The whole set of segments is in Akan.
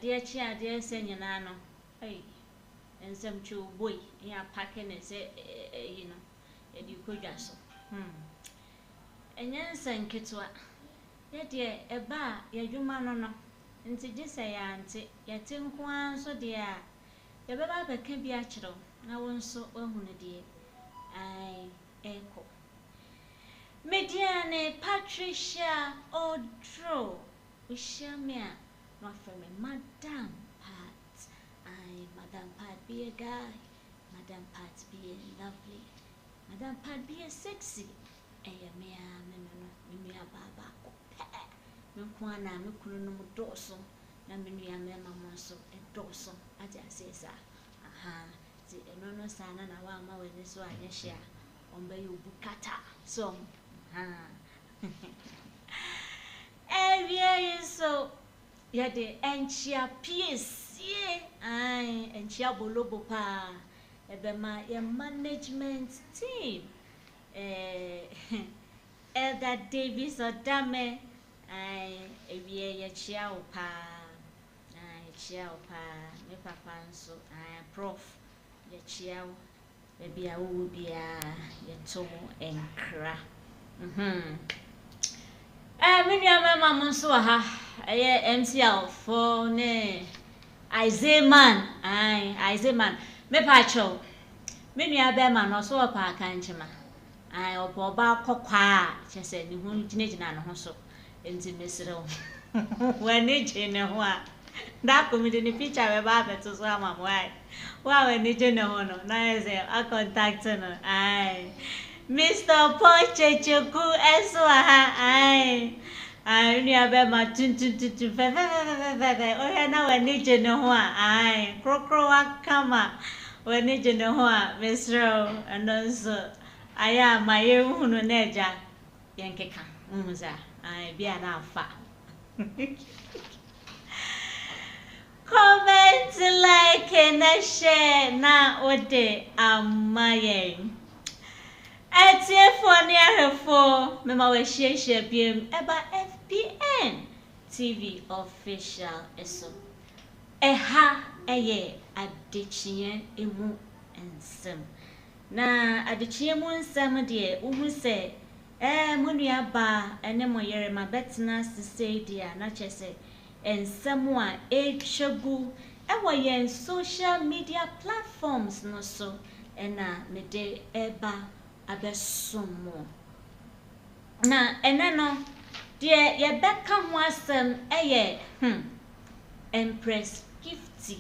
ADEKYE senya na no hey ensem chu boy ya packing it say you know edi kodwa so enyen senketwa ye de eba ya dwuma no nti gise ya nti ya tenkoa so de a ye beba beka bi a kiro na wonso wahunu de ai eko Mediane Patricia Odro Ushamia not from me Madam Pat. Madam Pat be a guy. Madam Pat be a lovely. Madam Pat be a sexy. Mea baba. Mukwana mukunu doso. Na mia mema monso a doso. I just say aha. The no sana na wa ma we so anyeshia. Ombe yu bukata. So so ya de enchia piece enchia bolobo pa ebema ya management team Elder Davis Odame ewie ya chia opa me papa nso prof ya chia baby a wo bia ya to enkra Minya mama monso ha MCL for ne Isaiah me pacho minya be ma no so pa kanchima obo ba kokwa chese ni hu ginegina no ho so enti mesire wo wani gene ho a da komide ni picture we ba beto so ama why wani gene ho no na eze a contact no Mr. Pochechuku Eswa ni abe ma tun fe o na wani gene ho a krokro akama wani gene ho a Mr. Anonso aya maye hunu neja yenkeka muza bia na afa comment like and share na ode amaye for near for mema we share biem eba FPN TV official eso eha eye ADEKYE emu ensem na ADEKYE mu nsem de uhu se munua ba ene moyere ma betna sise dia na chese ensem a etwagu ewo yen social media platforms no so ena mede eba abesomo na ene no de ye beka ho asem eye Empress Gifty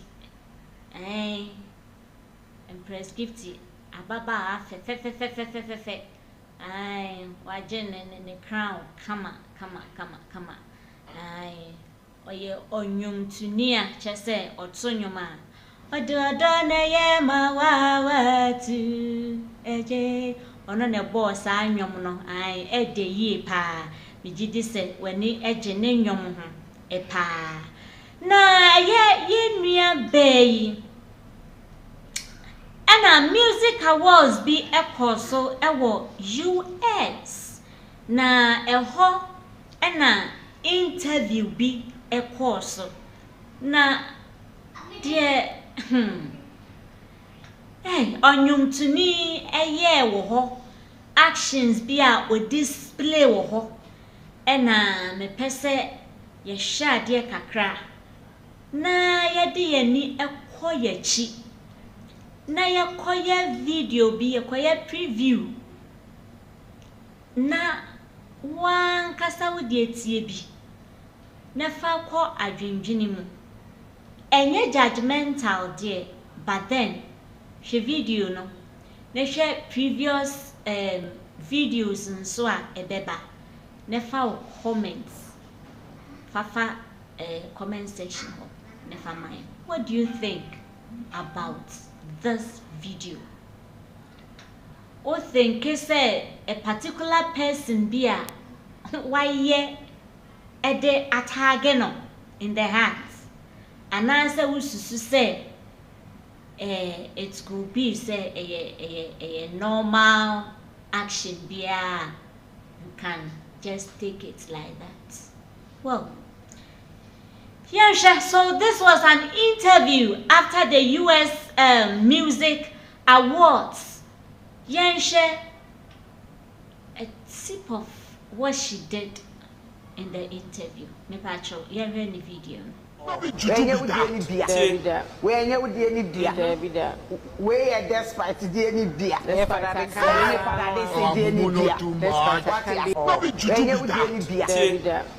Empress Gifty ababa fe wajen ne crown kama oye onyum tunia chese otsonyuma ododo na ye mawawatu eje ono ne boss anyom no ede yi pa bigidi se wani eje ne nyom ho epa na ye nua bayi ana music awards bi ekoso ewo US na eho ana interview bi ekoso na de onyumtuni eye wo ho actions bi a o display wo ho ana me pese ye hwade kakra na ye de yani ekoye chi na yakoye video bi yakoye preview na wan kasa wodi etie bi na fa ko adwendwene mu enye judgmental there but then she video no na she previous videos nso a ebeba na fa comments fa comment section ho na fa mine what do you think about this video? O think say a particular person be a why ye ede atage no in the hands and answer we say it could be say a normal action be a you can just take it like that. Well, Yeah, so this was an interview after the US Music Awards. Yeah, a tip of what she did in the interview. Me pacho, yeah, any video. When you would any beer, when you would any beer, where a despite the any beer, when you would any beer,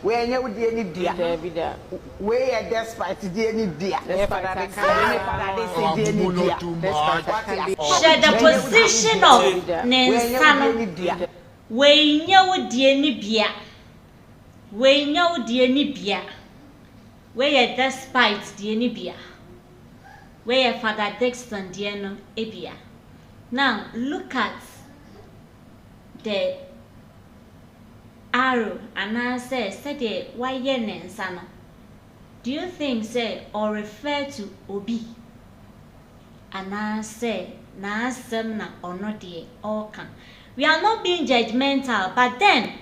when you would any beer, where a despite the any beer, share the position of Nensano. When you would any beer, when you would any beer. Where despite the Enibia, where Father Dexton Diano Ebia. Now look at the arrow and I say, why yen sana? Do you think say or refer to Obi? And I say, na semna or not ye all can. We are not being judgmental, but then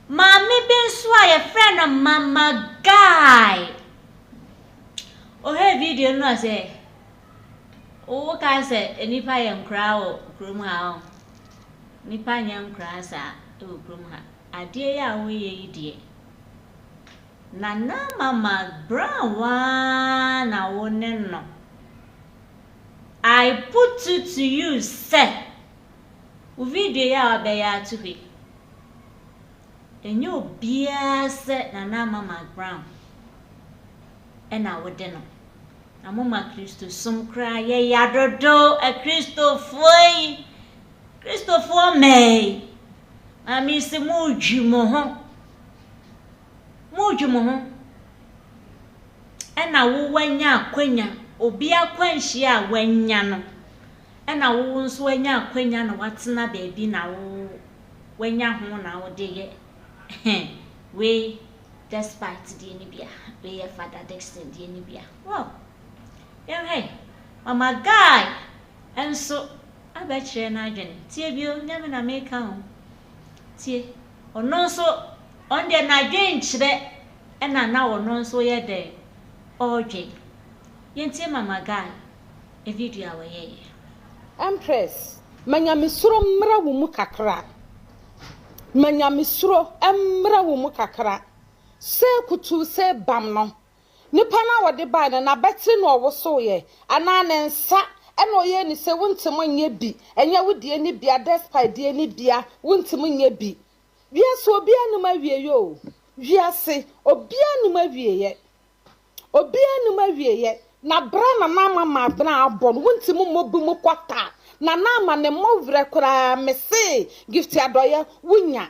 Mommy been swa a friend of Mama Guy. Oh, hey, video no say. Oh, can say any pie and crow, groom how. Nipa yam crasa, oh, groom ha. A dear ya we dear. Nana Mama Brown one, I won't know. I put it to you, sir. Video ya bear to be. And you be set Nana Mcbrown. And I would dinner. A Mama Christo, some cry, ye yadodo, a Christopher May. I miss the Mujumo. And I will wenya quenya, obia quenchia when yano. And I won't swenya quenya, what's not baby now when ya home now, dear. We despite the Enibia, we Father Dexton the Enibia. Well, yeah, hey, Mama Guy, and so I bet you an agent. Tibio never na make home. Tea, or no so on the Nigerian chile, and I now no so ye day. Oh, Jay, Yenty Mama Guy, a video away. Empress, Manyamisuro Mra Wumukakra. Manyamisuro Emra Wumukakra. Se kutu se bamno. Nipa na wode ba na beti no wo so ye. Ana ne nsa eno ye ni se wontimo nye bi. Enya wodie ni bia despite die ni bia wontimo nye bi. Wiase obi anum awie yo. Wiase obi anum awie ye. Obi anum awie ye. Na bra na mama bra abon wontimo mobu mu kwata. Na nama ne movre kura mese Gifty adoye wunya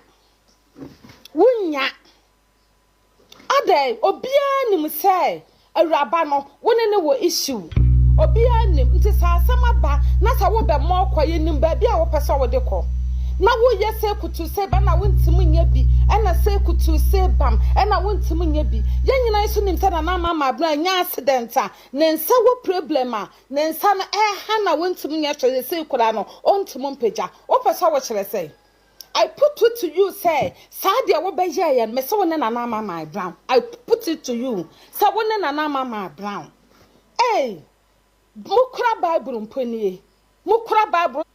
ade obia nim say awuraba no wone ne wo issue obia nim nti sa asama ba na sa wo be mo kwaye nim ba bia wo pese wo de ko na wo ye se kutu se ba na wontim nya bi ena se kutu se bam ena wontim nya bi ye nyina isu nim se na mama bra nya accident a ne nsa wo problem a ne nsa no ha na wontim nya hwe se kura no ontim mpagya wo pese wo kire se I put it to you, say, Sadia wo be ye me so ne na mama Brown. I put it to you. Sa wo ne na mama Brown. Hey, mukra Bible mponi. Mukra Bible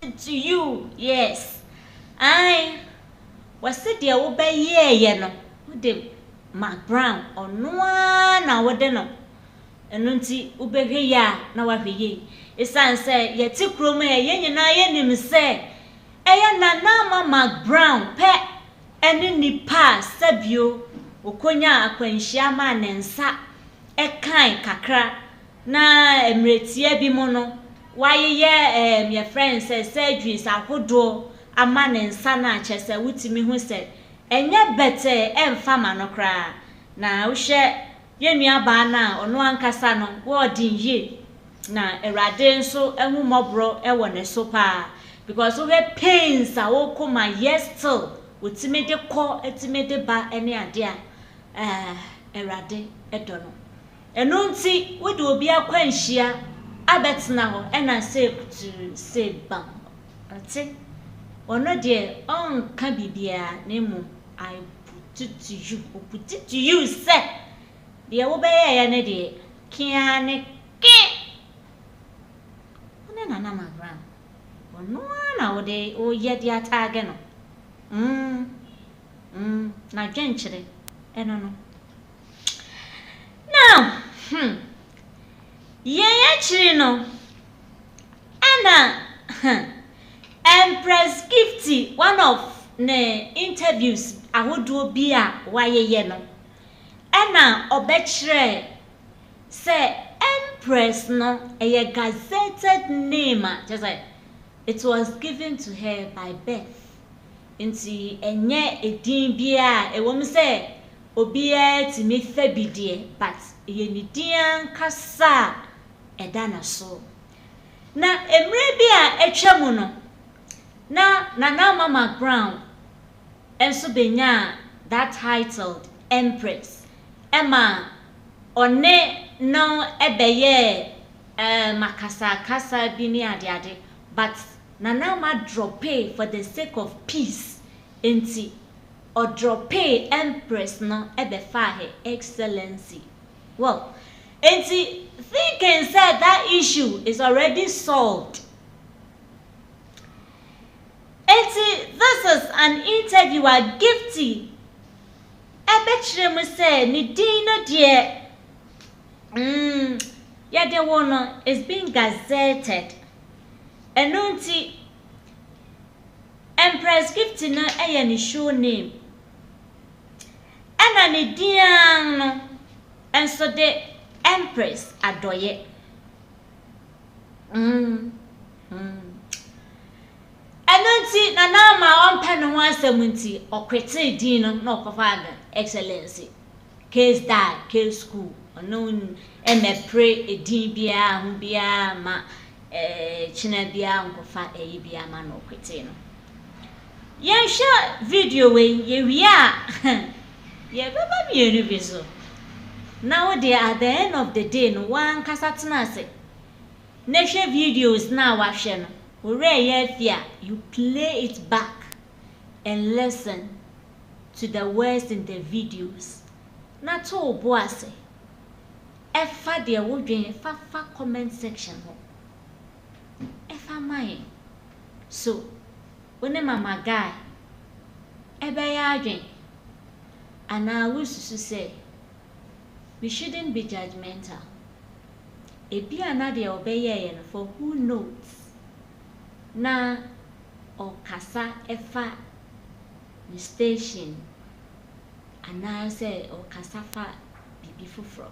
to you, yes. I was said there wo be ye no. Wo de Mcbrown ono na wo de no. Eno nti wo be hwe ya na wa hwe ye. Isan say ye ti krom ye nyina ye nim say eye Nana Mcbrown pe ene nipa sabio okonya akwanhia ma ne nsa ekan kakra na emretie bi mo no waye your friend say surgeries ahodo ama ne nsa na achese wutimi hu say enye bete emfa ma no kra na wo hye ye nua ba na ono ankasa no wo din ye na erade nso ehu mobro ewo ne so pa because we pains a wo koma yes still wotime de ko etime de ba ene ade a erade edono eno nti wo de obi akwanhia abetna ho ena say to say bam ati Ono de on ka bibia nemu I put it to you say de wo be ya ne de kia ne ke one na Mcbrown ono na wo de o ye de atage no na dwenchire eno no now ye chiri no ana Empress Gifty, one of the interviews I would do be a why no. Ena obechre say Empress no a gazetted name just like it was given to her by birth. Inti enye edin bia e wom say obia ti me fa bidie but ye ni dian kasa edana so. Na emre bia etwemu no na Mcbrown enso benya that titled Empress Emma one no ebeye makasa bi ni ade but Nana drop for the sake of peace enti or drop Empress no ebefa her excellency. Well, enti thinking said that issue is already solved. This is an interviewer Gifty. Ebechre mu say ni din no de ya de one is being gazetted. Enunti Empress Gifty no eye ni show name. Ana ni din no enso de Empress adoye. Enunti na ma on pen ho asemunti okwete din no na okofa excellency case die case school onon pray edin bia hu bia ma china bia nkofa bia ma no okwete no yen sha video we ye wi a ye baba mi enu biso now they at the end of the day no one kasa tena se na hwe videos na wa hwe no you play it back and listen to the words in the videos. Na to boase. Efa de wodwen fa comment section ho. Efa mai. So, when mama guy ebe ya adwen. And I wish to say we shouldn't be judgmental. Ebi anade obeye for who knows. Na o kasa efa ni station ana say o kasa fa bibi fufro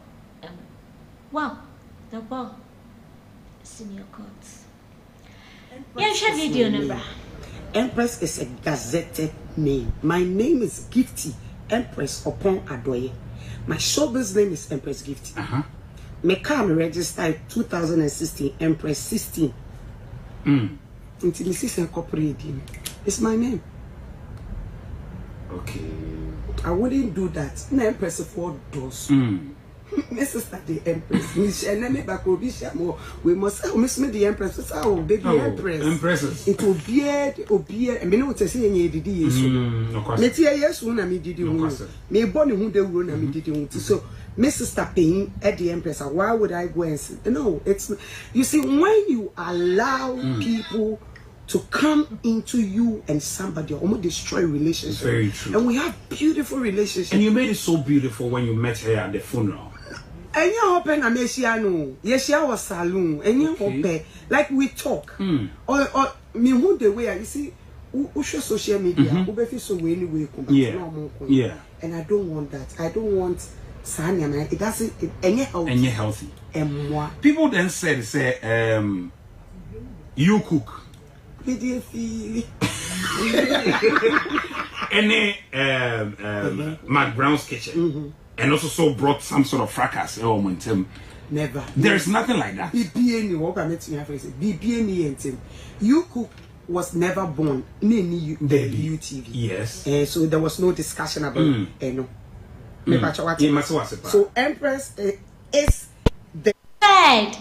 wow the ball senior courts share video number. Empress is a gazetted name. My name is Gifty Empress upon Adoye. My showbiz name is Empress Gifty. Me come registered 2016 Empress 16 until Mrs. Incorporated. It's my name. Okay. I wouldn't do that. No Empress for doors. My sister the Empress. We must miss me the Empress. Oh, baby Empress. Empresses. It will be I mean, what I say any did no course. Let's hear yes, one I me did you. Me born who they will me did you. So my sister paying at the Empress. Why would I go and say no? It's you see when you allow people to come into you and somebody almost destroy relationships. Very true. And we have beautiful relationships. And you made it so beautiful when you met her at the funeral. And you open a messiano. Yes, she was saloon. And you open like we talk. Or me who the way you see who show social media. Who be so anyway. Yeah. And I don't want that. I don't want Sanya. It doesn't. Any healthy. And moi. People then say you cook. Any Mcbrown's kitchen and also so brought some sort of fracas. Never. There's nothing like that. You cook was never born in UTV. Yes. So there was no discussion about So Empress is the said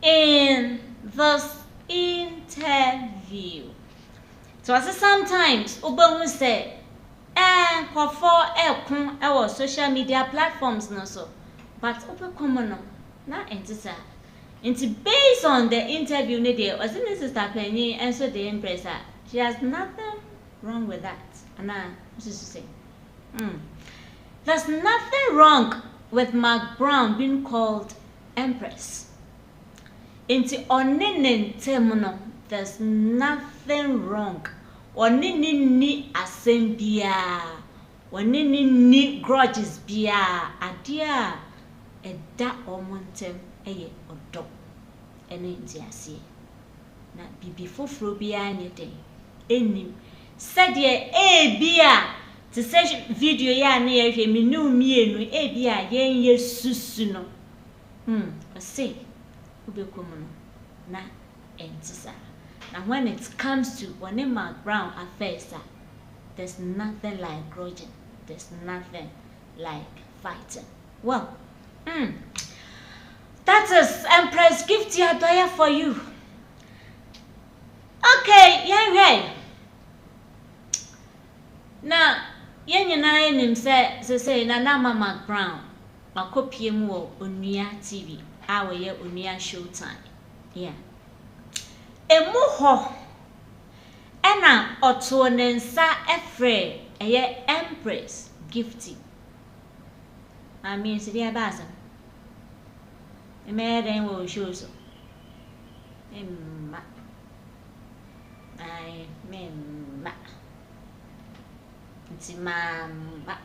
in this interview So sometimes Uba say, for our social media platforms no so. But open common no, not entisa. Into based on the interview there, was in Sister Penny answer the Empress. She has nothing wrong with that. Anna, what is she say? There's nothing wrong with Mcbrown being called Empress. Into oninen terminal, there's nothing wrong. Onini ni asembia, onini ni grudges bia, adia, eda omontem eye odo, ene ntiasi. Na bibi foforo bia anything, enim. Said ye bia, to say video ya na ye minu mienu bia ye susu no. Say, ubekomo na entisa. Now when it comes to Mcbrown affairs, there's nothing like grudging. There's nothing like fighting. Well, that is Empress Gifty ADEKYE for you. Okay, yeah. Now, nim say na Mcbrown makopie mu wo Onua TV, awoye Onua Showtime. Yeah. Emu ho ena oto nensa efre eye Empress Gifty. I mean se dia baza. Me den wo show so. Emma. Ai memma. Nti mamba.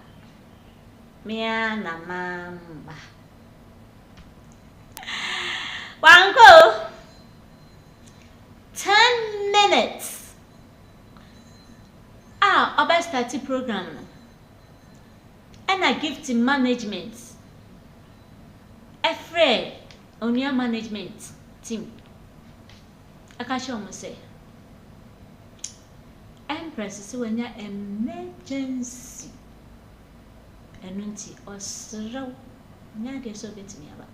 Mia na mamba. Wango 10 minutes. About starting program. And I give to management. Afraid on your management team. I can show me say. Empress is when you're emergency. And unti or slow. Now they so bit me about.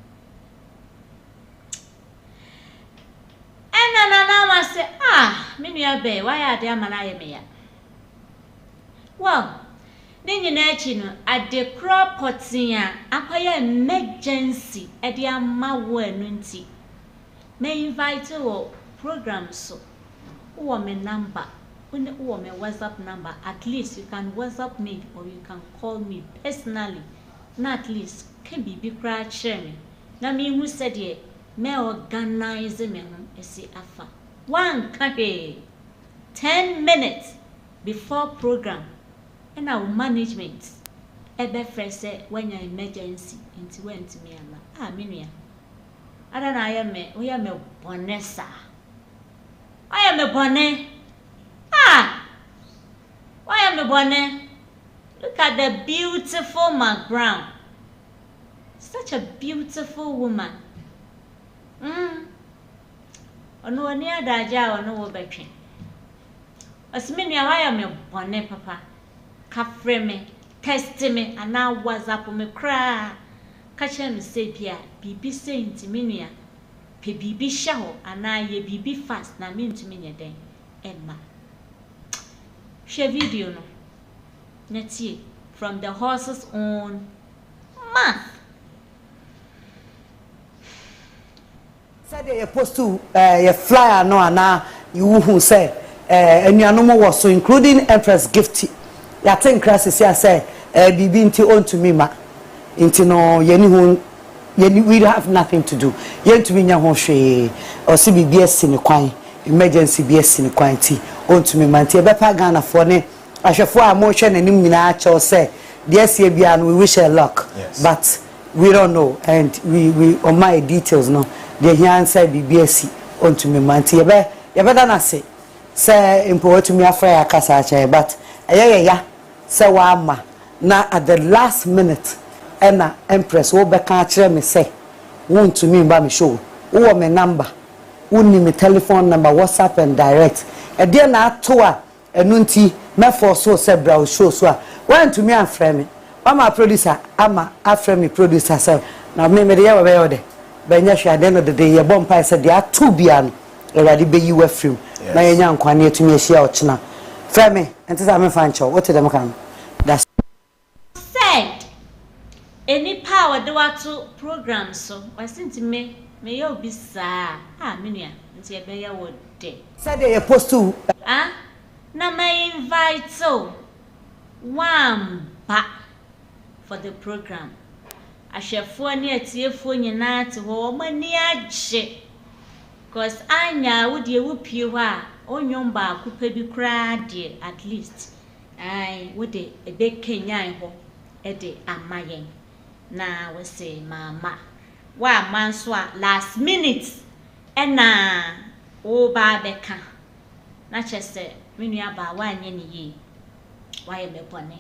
I say, me why are they manaya me? Well, then you know, at the crop potia, acquire emergency at the nunti. May invite you program so. Woman number, when the woman WhatsApp number, at least you can WhatsApp me or you can call me personally. Not at least can be big crowd sharing. Now me who said ye. Me organize me see afa. One cafe 10 minutes before program. And our management ebe fresh when your emergency into went to me ama. Minia. I don't know we am a bonessa. I am a bonnet. Why am a bonnet? Look at the beautiful Mcbrown. Such a beautiful woman. Ono ani adaja ono wo betwe. Asmini why am a bonnet papa. Kafre me, test me, and now WhatsApp me cry. Catch me say bia, bibi say intimia. Pe bibi shaho, and now ye bibi fast, na me intimia den. Emma. Share video no. Netie from the horse's own mouth. Said you supposed to your flyer no na you who say enuanom was so including Empress Gifty. Ya think crisis here say bibi nti on to me ma nti no we have nothing to do. Yen to me nya ho hwe o si bibi esi ne kwan emergency bi esi ne kwan ti on to me ma nti e bepa Ghana for ne ahwefo a mo hwe nanim nyina a cho say the esi bia no we wish her luck. Yes. But we don't know and we on my details no the here answer BBSC on to me manti ye better na say impo to me afra ya kasa ache but ya say wa ma na at the last minute na Empress wo be kan kire me say won to me ba me show wo me number woni me telephone number WhatsApp and direct e dey na ato a enu nti me for so say bra show so a wan to me afra me mama producer ama afra me producer say na me dey ya we be benya hwe ade no de ye bompa say dia to bia no erade be yi wa film na yenya nkwane atumi ahia ochina Femi, and to me fancho. What to them come? That's said any power do what to program so. I sent to me you be sa. Minia, until you be would day. said they supposed to. Na may invite so one back for the program. I shall phone near tearful nyina to woman near je. Cause Anya would ye whoop you on your bar could be cried at least. I would a big Kenyan ho ede amayen. Na we say mama. Wa manswa last minute na o ba beka. Na chese menu aba wa anye ni yi. Why am bone?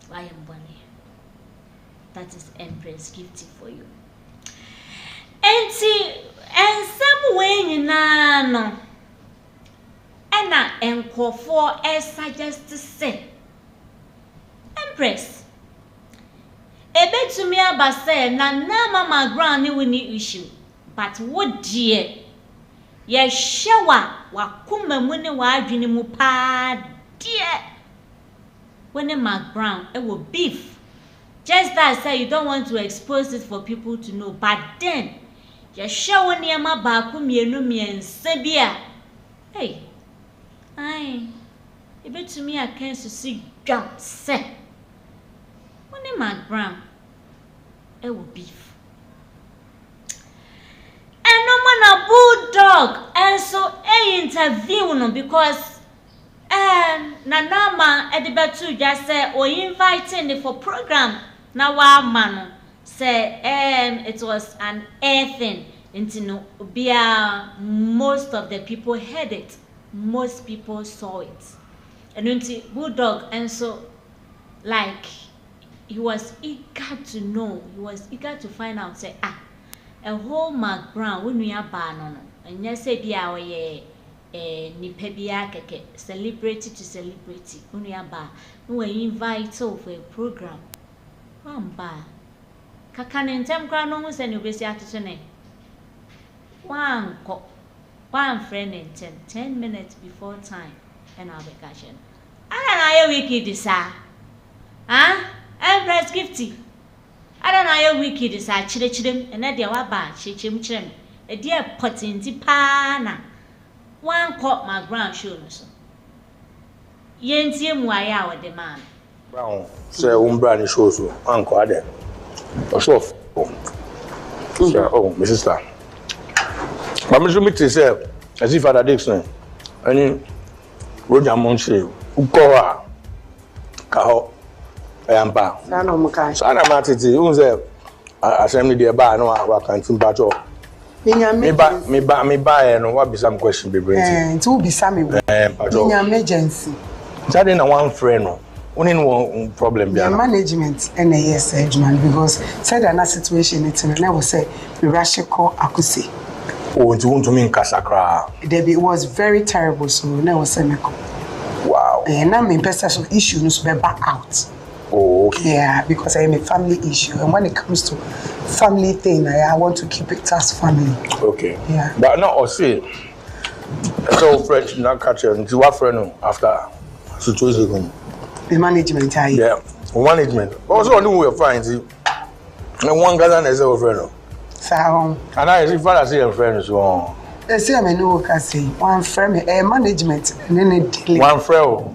Why am bone? That is Empress Gifty for you. And some way nyina no. Ena enkofo suggest to say Empress ebetumi aba say na mama Mcbrown ni wini issue but what dear ye hyewa wakoma mu ne wadwene mu pa dear when Mcbrown wo beef just that say you don't want to expose it for people to know but then ye hyewa ne ma ba ko mienu miensa bia hey ai ebetumi akanso si dwam say when Mcbrown will beef. And no man a bulldog and so interview no because Nanama Edibetu just say or inviting for program na wa man say it was an air thing into no bia most of the people heard it, most people saw it. And until bulldog and so like he was eager to know, he was eager to find out, say, a whole Mcbrown, when we are ban and yes, say, be our nipebia keke, celebrity to celebrity, when we are bar, we invite for a program. One bar. Kakan in time crown almost and you be say to say, one friend in 10 minutes before time, and I'll be catching. I don't know, wiki this, Empress Gifty. I don't know your wicked is a chidem and a dear waba, chim. A dear potting tipana. One caught Mcbrown shows. Yentim why our demand. Brown, say, Brand shows you, Uncle Adam. Or soft. Oh, Mrs. Star. But Mr. Mitty said, as if Father Dixon, any Roger Monche, who call her. Kaho. Ayampa. Sana mukai. Sana matiti. Unze assembly dey ba no wa canteen bacho. Me ba no what be some question be bring. It will be some me. Emergency. That na one friend no. Only one problem there. Management and yes management because said that situation it na was say we rush call akuse. Oh, to me nkasakra. It was very terrible so na was say meko. Wow. And now me personal issue no so be back out. Oh, okay. Yeah, because I am a family issue, and when it comes to family thing, I want to keep it as family. Okay. Yeah. But not or say, so French not catch it. What friend after situation? The management, yeah, management. Also, I knew we were fine. See, and one guy is a friend. So, and I see father say a friend so. I say I know what I say. One friend, management, and then a one friend.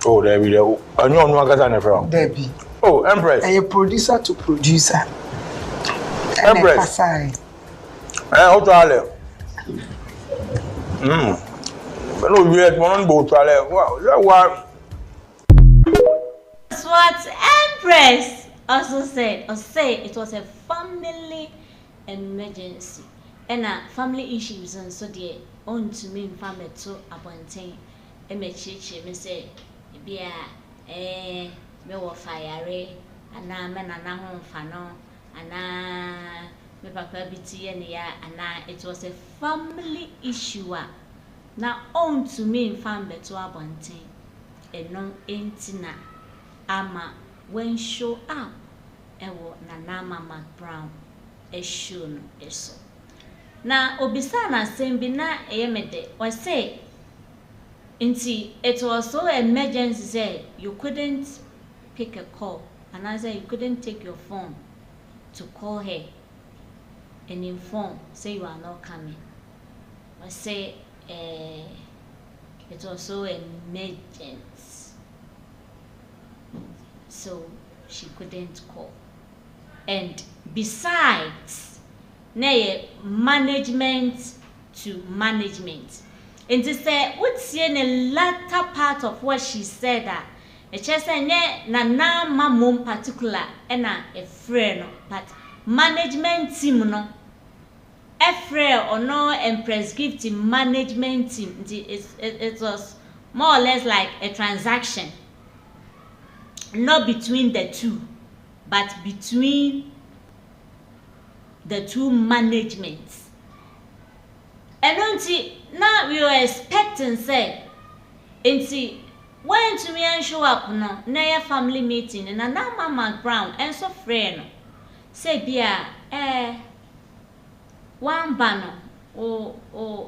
Oh, there we go. I know one guy and a friend. Debbie. Oh, Empress. A producer to producer. Empress. How to ale? No, we had one boat to ale. Wow, that one. That's what Empress also said. Or say it was a family emergency. And family issues and so they own to me family to appointing me say bia me wo fire ana me nana ho fano ana me papa biti ene ya ana it was a family issue na own to me family to appointing eno entina ama when show up ewo nana mama Mcbrown issue no eso na obisa na sembi na eyemede o say it was so emergency, say you couldn't pick a call, and I said you couldn't take your phone to call her and inform, say you are not coming. I say it was so emergency, so she couldn't call. And besides, management to management. And to say, what's in the latter part of what she said that it just said, na mum particular, and a friend, but management team, no, a friend or no Empress Gifty management team. It was more or less like a transaction, not between the two, but between the two managements. And now we were expecting, say, and see, when to me and show up, no, near family meeting, and now Mama Mcbrown, and so friend, say, Bia, one banner, or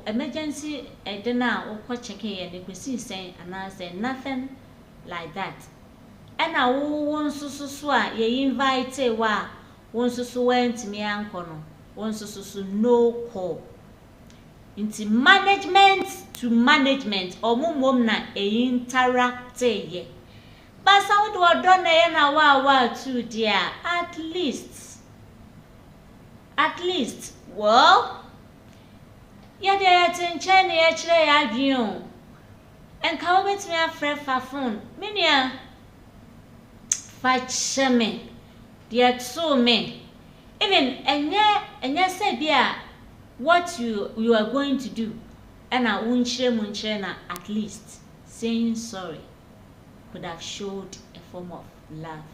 emergency, dinner, or what checking, and you could see saying, and I say nothing like that. And I won't so ye invite a wa, won't so went to me uncle, won't so no call. Into management to management or mum na interact ye. But some do a done na wa too dear. At least, well, ya de attention ye chle agion. And come with me a friend for phone. Minia fight shame. Dear so me. Even and ya say bia. What you are going to do, and I won't share at least saying sorry could have showed a form of love.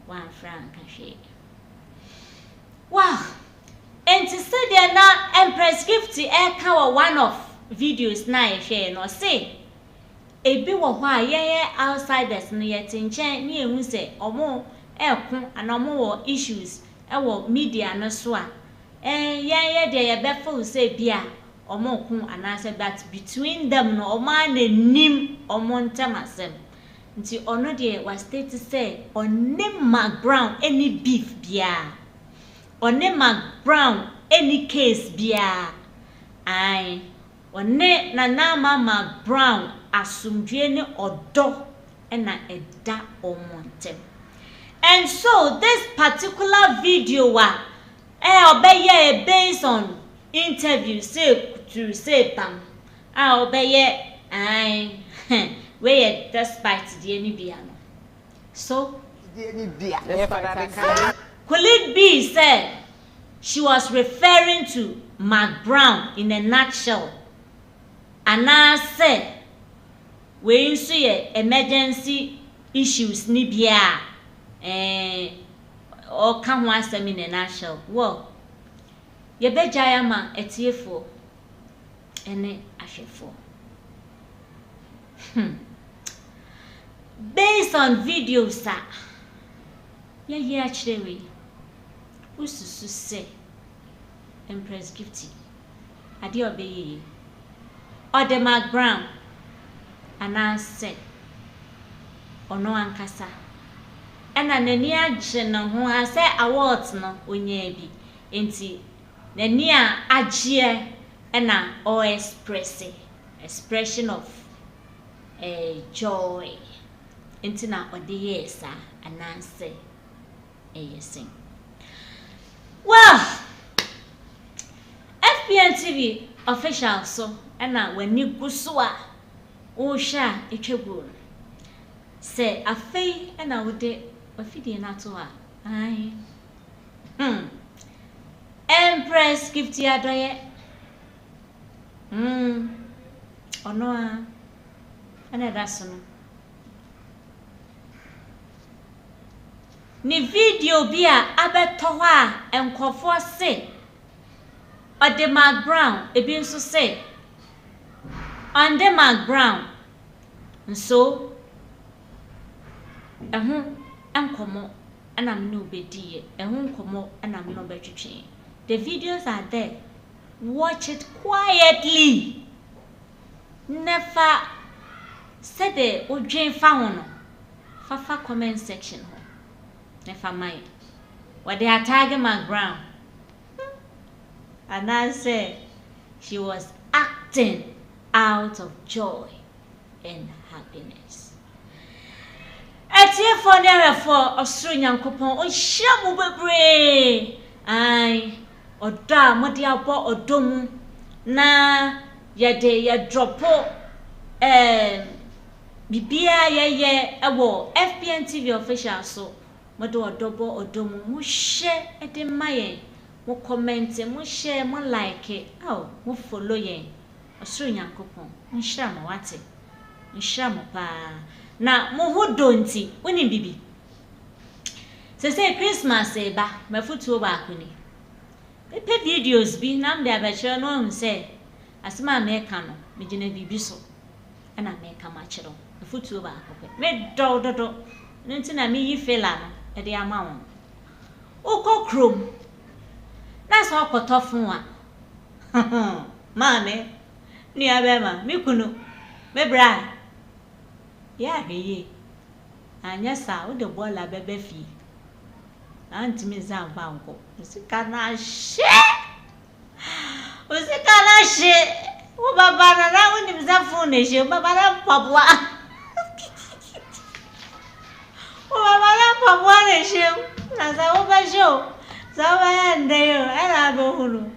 One franc can share. Wow! And to say they are now Empress Gifty cover one of videos now share no say. A bit of why outsiders no yet in chain near we say or more and no more issues. Ewo media no so a ye dey be say bia omokun anase that between them no oma na nim omontem asem nti ono dey was state say onim Mcbrown any beef bia onim Mcbrown any case bia ai one na Mama Mcbrown asumdwe ne odo na eda omontem. And so this particular video obey based on interview say bam obey where despite the Nibiano. So could it be said she was referring to Mcbrown in a nutshell? And I said when you see emergency issues Nibia or come once a minute nashel. Well, ye be jayama etiefo ene ashefo. Based on videos, sir, ye actually ususu say Empress Gifty adi obeye or the Mcbrown and I said ono ankasa. And nani agye no ho ase awards no onye bi enti nani agye na o expression of joy enti na ode yesa ananse yesin. Well, FPNTV official so na wani guso a o sha etwego say afei na wode ofidie na to a ai Empress Gifty adoye ono a ana dasono ni video bi a abeto ho a enkofo se ode Mcbrown ebi nso se ande Mcbrown nso ankomo anam no bedie nkomo anam no betwetwe. The videos are there. Watch it quietly. never said the Ujin found Fafa comment section. Never mind. What they are tagging Mcbrown. And I said she was acting out of joy and happiness. Etie for near for Australian coupon on shamu bebre. Aye, or da modia bo or dom na yade ya dropo bibia ye ewo FPNTV official so modo or double or dom mo share ede maye mo comment mo share mo like oh mo follow ye Australian coupon nshira mo wate nshira mo pa na mo hodo nti woni bibi say Christmas eba mafutuo ba akuni pepe videos bi nam de abeche no say asema America no me gina bibi so ana America ma chiro mafutuo ba akopɛ me do nti na me yi fela no e de ama won ukokrom na so akotofun a mame ni abema me kunu me bra ya heye anya sa wo de bola bebe fi antimi za banko usikana she wo baba na wo ni mzafu ne she baba na pabwa wo baba na pabwa ne she na za wo ba jo za ba ya ndeyo era do hulu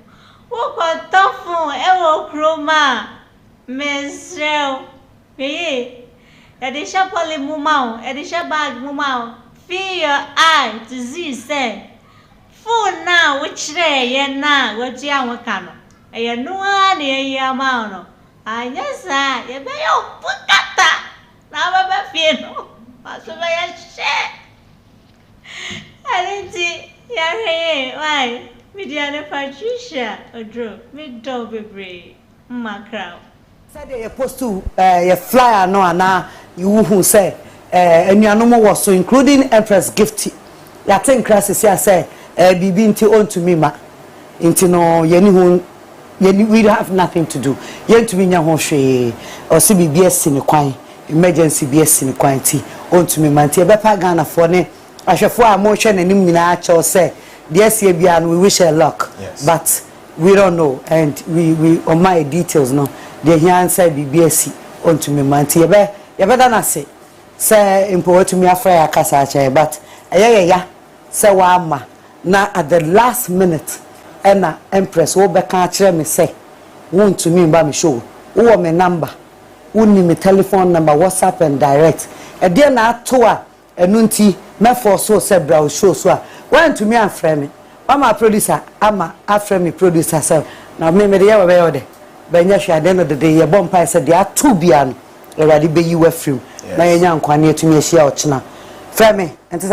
wo ko tofu e wo kroma mesrel ye de shapole mumau de shabag mumau feel your eye to see say phone now which ye na what ya waka no e no ani ye ama no anya sa ye be yo pukata na baba fie no paso be ya she alinti ya he why media ne Patricia odro me do bebre Mcbrown said you post to your flyer no ana you who say anuanom was so including Empress Gifty. Ya think crisis here say bibi nti on to me ma nti no yeni hu we have nothing to do. Yen to me nya ho hwe o se bibi esi ne kwan emergency bi esi ne kwan ti on to me ma nti e be pa Ghana for ne ahwefo a mo hwe nanim nyina a che say the esi bia no we wish her luck. Yes. But we don't know and we on my details no the here answer bibi esi on to me ma nti e be na say say impo to me afra akasa ache but ya say wa ama na at the last minute na Empress wo be kan kire me say won to me ba me show wo me number woni me telephone number WhatsApp and direct e de na ato a enu nti me for so say bra show so a wan to me afra me mama producer ama afra me producer say na me de ya we be de ba nya hwa de no de ye bom pa say de ato bia no already be you were free na yenya nkwane atumi ahia ochina frame enti